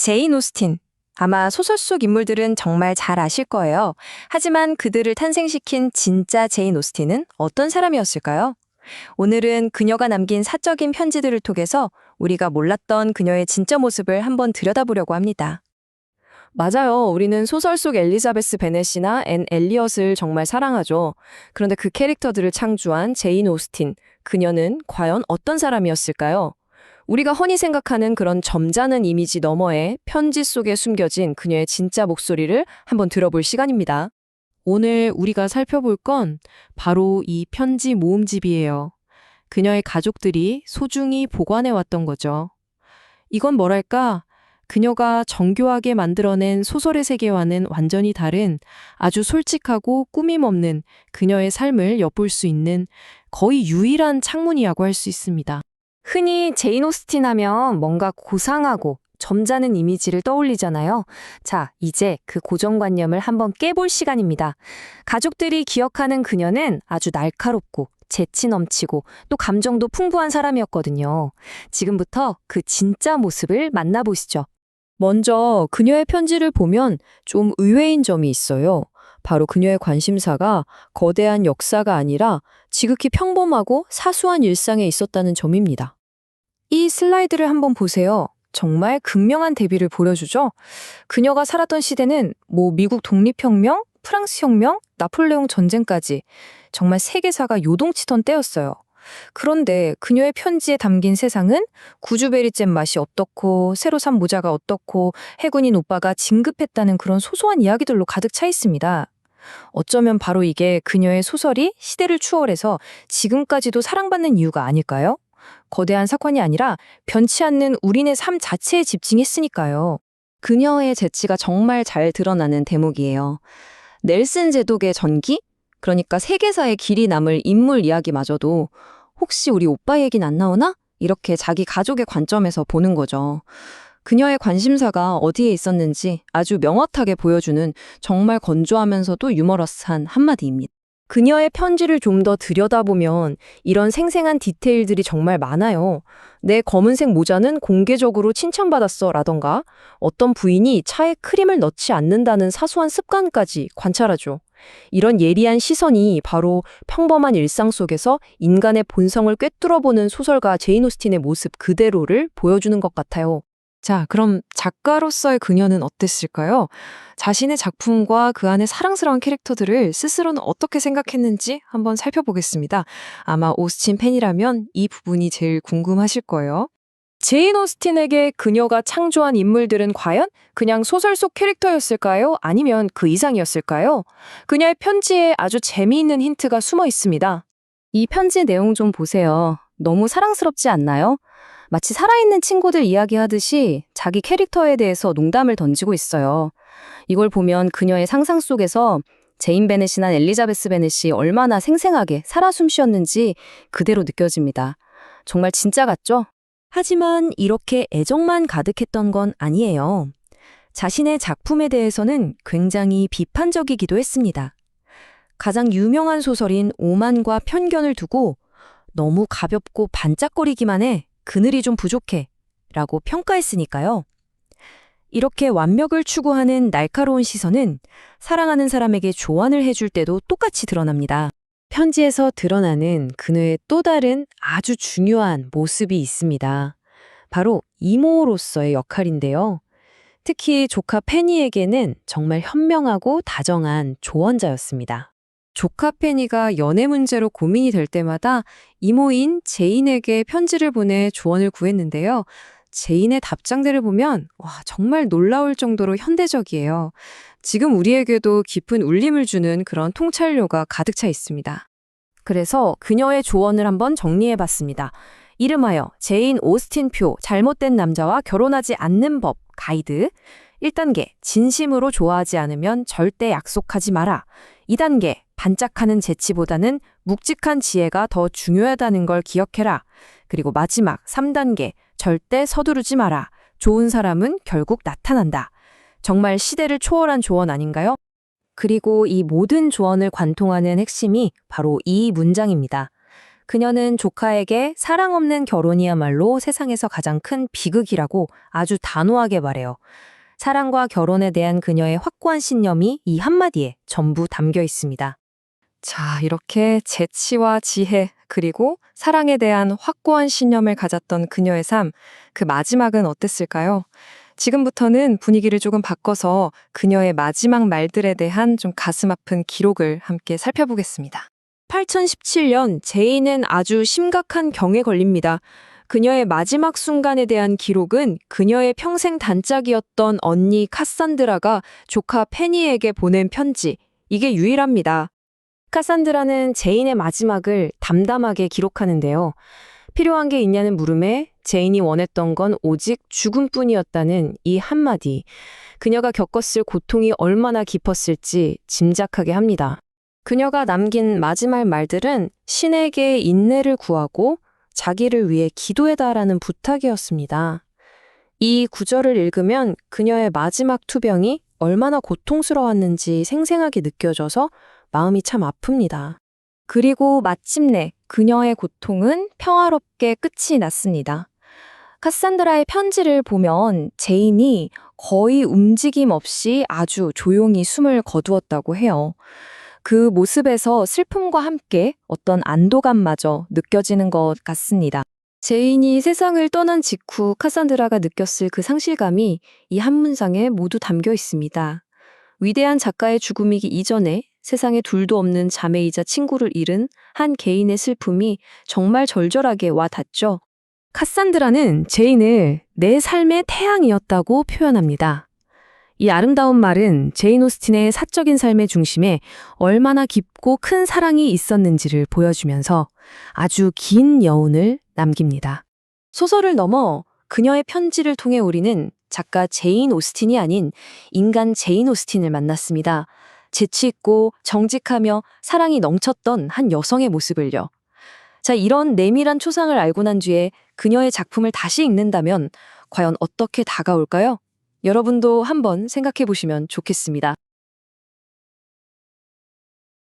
제인 오스틴. 아마 소설 속 인물들은 정말 잘 아실 거예요. 하지만 그들을 탄생시킨 진짜 제인 오스틴은 어떤 사람이었을까요? 오늘은 그녀가 남긴 사적인 편지들을 통해서 우리가 몰랐던 그녀의 진짜 모습을 한번 들여다보려고 합니다. 맞아요. 우리는 소설 속 엘리자베스 베넷이나 앤 엘리엇을 정말 사랑하죠. 그런데 그 캐릭터들을 창조한 제인 오스틴, 그녀는 과연 어떤 사람이었을까요? 우리가 흔히 생각하는 그런 점잖은 이미지 너머에 편지 속에 숨겨진 그녀의 진짜 목소리를 한번 들어볼 시간입니다. 오늘 우리가 살펴볼 건 바로 이 편지 모음집이에요. 그녀의 가족들이 소중히 보관해왔던 거죠. 이건 뭐랄까, 그녀가 정교하게 만들어낸 소설의 세계와는 완전히 다른 아주 솔직하고 꾸밈 없는 그녀의 삶을 엿볼 수 있는 거의 유일한 창문이라고 할 수 있습니다. 흔히 제인 오스틴 하면 뭔가 고상하고 점잖은 이미지를 떠올리잖아요. 자, 이제 그 고정관념을 한번 깨볼 시간입니다. 가족들이 기억하는 그녀는 아주 날카롭고 재치 넘치고 또 감정도 풍부한 사람이었거든요. 지금부터 그 진짜 모습을 만나보시죠. 먼저 그녀의 편지를 보면 좀 의외인 점이 있어요. 바로 그녀의 관심사가 거대한 역사가 아니라 지극히 평범하고 사소한 일상에 있었다는 점입니다. 이 슬라이드를 한번 보세요. 정말 극명한 대비를 보여주죠? 그녀가 살았던 시대는 미국 독립혁명, 프랑스 혁명, 나폴레옹 전쟁까지 정말 세계사가 요동치던 때였어요. 그런데 그녀의 편지에 담긴 세상은 구주베리잼 맛이 어떻고 새로 산 모자가 어떻고 해군인 오빠가 진급했다는 그런 소소한 이야기들로 가득 차 있습니다. 어쩌면 바로 이게 그녀의 소설이 시대를 추월해서 지금까지도 사랑받는 이유가 아닐까요? 거대한 사건이 아니라 변치 않는 우리네 삶 자체에 집중했으니까요. 그녀의 재치가 정말 잘 드러나는 대목이에요. 넬슨 제독의 전기? 그러니까 세계사에 길이 남을 인물 이야기마저도 혹시 우리 오빠 얘긴 안 나오나? 이렇게 자기 가족의 관점에서 보는 거죠. 그녀의 관심사가 어디에 있었는지 아주 명확하게 보여주는 정말 건조하면서도 유머러스한 한마디입니다. 그녀의 편지를 좀 더 들여다보면 이런 생생한 디테일들이 정말 많아요. 내 검은색 모자는 공개적으로 칭찬받았어 라던가 어떤 부인이 차에 크림을 넣지 않는다는 사소한 습관까지 관찰하죠. 이런 예리한 시선이 바로 평범한 일상 속에서 인간의 본성을 꿰뚫어보는 소설가 제인 오스틴의 모습 그대로를 보여주는 것 같아요. 자, 그럼 작가로서의 그녀는 어땠을까요? 자신의 작품과 그 안의 사랑스러운 캐릭터들을 스스로는 어떻게 생각했는지 한번 살펴보겠습니다. 아마 오스틴 팬이라면 이 부분이 제일 궁금하실 거예요. 제인 오스틴에게 그녀가 창조한 인물들은 과연 그냥 소설 속 캐릭터였을까요? 아니면 그 이상이었을까요? 그녀의 편지에 아주 재미있는 힌트가 숨어 있습니다. 이 편지 내용 좀 보세요. 너무 사랑스럽지 않나요? 마치 살아있는 친구들 이야기하듯이 자기 캐릭터에 대해서 농담을 던지고 있어요. 이걸 보면 그녀의 상상 속에서 제인 베넷이나 엘리자베스 베넷이 얼마나 생생하게 살아 숨쉬었는지 그대로 느껴집니다. 정말 진짜 같죠? 하지만 이렇게 애정만 가득했던 건 아니에요. 자신의 작품에 대해서는 굉장히 비판적이기도 했습니다. 가장 유명한 소설인 오만과 편견을 두고 너무 가볍고 반짝거리기만 해. 그늘이 좀 부족해 라고 평가했으니까요. 이렇게 완벽을 추구하는 날카로운 시선은 사랑하는 사람에게 조언을 해줄 때도 똑같이 드러납니다. 편지에서 드러나는 그녀의 또 다른 아주 중요한 모습이 있습니다. 바로 이모로서의 역할인데요. 특히 조카 페니에게는 정말 현명하고 다정한 조언자였습니다. 조카 페니가 연애 문제로 고민이 될 때마다 이모인 제인에게 편지를 보내 조언을 구했는데요. 제인의 답장들을 보면 정말 놀라울 정도로 현대적이에요. 지금 우리에게도 깊은 울림을 주는 그런 통찰료가 가득 차 있습니다. 그래서 그녀의 조언을 한번 정리해봤습니다. 이름하여 제인 오스틴표 잘못된 남자와 결혼하지 않는 법 가이드. 1단계 진심으로 좋아하지 않으면 절대 약속하지 마라. 2단계 반짝하는 재치보다는 묵직한 지혜가 더 중요하다는 걸 기억해라. 그리고 마지막 3단계 절대 서두르지 마라. 좋은 사람은 결국 나타난다. 정말 시대를 초월한 조언 아닌가요? 그리고 이 모든 조언을 관통하는 핵심이 바로 이 문장입니다. 그녀는 조카에게 사랑 없는 결혼이야말로 세상에서 가장 큰 비극이라고 아주 단호하게 말해요. 사랑과 결혼에 대한 그녀의 확고한 신념이 이 한마디에 전부 담겨 있습니다. 자, 이렇게 재치와 지혜, 그리고 사랑에 대한 확고한 신념을 가졌던 그녀의 삶, 그 마지막은 어땠을까요? 지금부터는 분위기를 조금 바꿔서 그녀의 마지막 말들에 대한 좀 가슴 아픈 기록을 함께 살펴보겠습니다. 8017년 제인은 아주 심각한 병에 걸립니다. 그녀의 마지막 순간에 대한 기록은 그녀의 평생 단짝이었던 언니 카산드라가 조카 페니에게 보낸 편지. 이게 유일합니다. 카산드라는 제인의 마지막을 담담하게 기록하는데요. 필요한 게 있냐는 물음에 제인이 원했던 건 오직 죽음뿐이었다는 이 한마디. 그녀가 겪었을 고통이 얼마나 깊었을지 짐작하게 합니다. 그녀가 남긴 마지막 말들은 신에게 인내를 구하고 자기를 위해 기도해달라는 부탁이었습니다. 이 구절을 읽으면 그녀의 마지막 투병이 얼마나 고통스러웠는지 생생하게 느껴져서 마음이 참 아픕니다. 그리고 마침내 그녀의 고통은 평화롭게 끝이 났습니다. 카산드라의 편지를 보면 제인이 거의 움직임 없이 아주 조용히 숨을 거두었다고 해요. 그 모습에서 슬픔과 함께 어떤 안도감마저 느껴지는 것 같습니다. 제인이 세상을 떠난 직후 카산드라가 느꼈을 그 상실감이 이 한 문장에 모두 담겨 있습니다. 위대한 작가의 죽음이기 이전에 세상에 둘도 없는 자매이자 친구를 잃은 한 개인의 슬픔이 정말 절절하게 와 닿죠. 카산드라는 제인을 내 삶의 태양이었다고 표현합니다. 이 아름다운 말은 제인 오스틴의 사적인 삶의 중심에 얼마나 깊고 큰 사랑이 있었는지를 보여주면서 아주 긴 여운을 남깁니다. 소설을 넘어 그녀의 편지를 통해 우리는 작가 제인 오스틴이 아닌 인간 제인 오스틴을 만났습니다. 재치 있고 정직하며 사랑이 넘쳤던 한 여성의 모습을요. 자, 이런 내밀한 초상을 알고 난 뒤에 그녀의 작품을 다시 읽는다면 과연 어떻게 다가올까요? 여러분도 한번 생각해 보시면 좋겠습니다.